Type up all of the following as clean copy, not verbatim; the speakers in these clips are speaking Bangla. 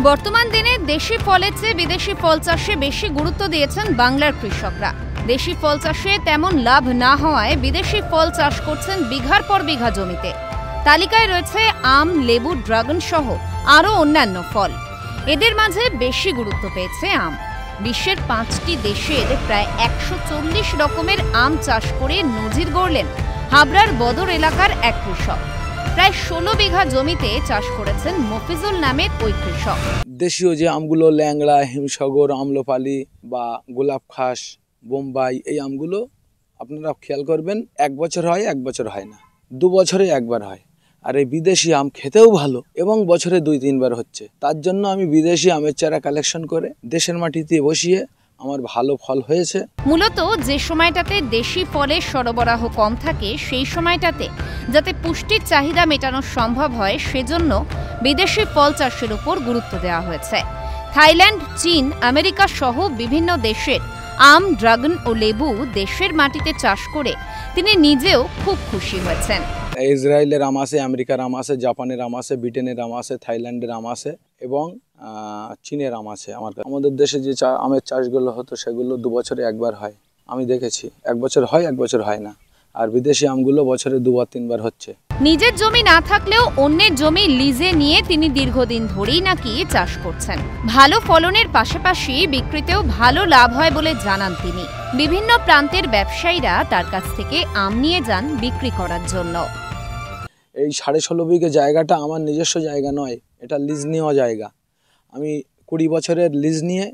বর্তমান দিনে দেশি ফলের চেয়ে বিদেশি ফল চাষে বেশি গুরুত্ব দিয়েছেন বাংলার কৃষকরা। দেশি ফল চাষে তেমন লাভ না হওয়ায় বিদেশি ফল চাষ করছেন বিঘার পর বিঘা জমিতে। তালিকায় রয়েছে আম, লেবু, ড্রাগন সহ আরও অন্যান্য ফল। এদের মাঝে বেশি গুরুত্ব পেয়েছে আম। বিশ্বের 5টি দেশের প্রায় 140 রকমের আম চাষ করে নজির গড়লেন হাবড়ার বদর এলাকার এক কৃষক। প্রায় 16 বিঘা জমিতে চাষ করেছেন মফিজুল নামের ওই কৃষক। দেশীয় যে আমগুলো ল্যাংড়া, হিমসাগর, আমলপালি বা গোলাপ খাস, বোম্বাই, এই আমগুলো আপনারা খেয়াল করবেন, 1 বছর হয়, 1 বছর হয় না, 2 বছরে একবার হয়। আর এই বিদেশি আম খেতেও ভালো এবং বছরে 2-3 বার হচ্ছে। তার জন্য আমি বিদেশি আমের চারা কালেকশন করে দেশের মাটিতে বসিয়ে আমার ভালো ফল হয়েছে। মূলত যে সময়টাতে দেশি ফলের সরবরাহ কম থাকে সেই সময়টাতে যাতে পুষ্টির চাহিদা মেটানো সম্ভব হয় সেজন্য বিদেশি ফল চাষের উপর গুরুত্ব দেওয়া হয়েছে। থাইল্যান্ড, চীন, আমেরিকা সহ বিভিন্ন দেশের আম, ড্রাগন ও লেবু দেশের মাটিতে চাষ করে তিনি নিজেও খুব খুশি হয়েছেন। ইসরায়েলের আম আছে, আমেরিকার আম আছে, জাপানের আম আছে, ব্রিটেনের আম আছে, থাইল্যান্ডের আম আছে এবং চীনের আম আছে। আমাদের দেশে যে আমের চাষগুলো হতো সেগুলো 2 বছরে একবার হয়। আমি দেখেছি 1 বছর হয়, 1 বছর হয় না। আর বিদেশি আমগুলো বছরে 2-3 বার হচ্ছে। নিজের জমি না থাকলেও অন্যের জমি লিজে নিয়ে তিনি দীর্ঘদিন ধরেই নাকি চাষ করছেন। ভালো ফলনের পাশাপাশি বিক্রিতেও ভালো লাভ হয় বলে জানান তিনি। বিভিন্ন প্রান্তের ব্যবসায়ীরা তার কাছ থেকে আম নিয়ে যান বিক্রি করার জন্য। এই 16.5 বিঘা জায়গাটা আমার নিজস্ব জায়গা নয়, এটা লিজ নেওয়া জায়গা। আমি 20 বছরের লিজ নিয়ে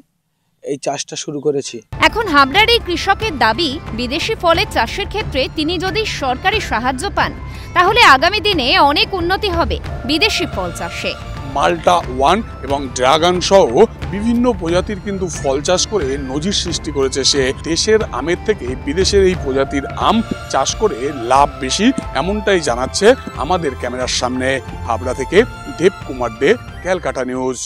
এই চাষটা শুরু করেছি। এখন হাবড়ার এই কৃষকের দাবি, বিদেশি ফলের চাষের ক্ষেত্রে তিনি যদি সরকারি সাহায্য পান তাহলে আগামী দিনে অনেক উন্নতি হবে বিদেশি ফল চাষে। মাল্টা 1 এবং ড্রাগন সহ বিভিন্ন প্রজাতির কিন্তু ফল চাষ করে নজির সৃষ্টি করেছে সে। দেশের আমের থেকে বিদেশের এই প্রজাতির আম চাষ করে লাভ বেশি, এমনটাই জানাচ্ছে আমাদের ক্যামেরার সামনে। হাবড়া থেকে দেবকুমার দে, ক্যালকাটা নিউজ।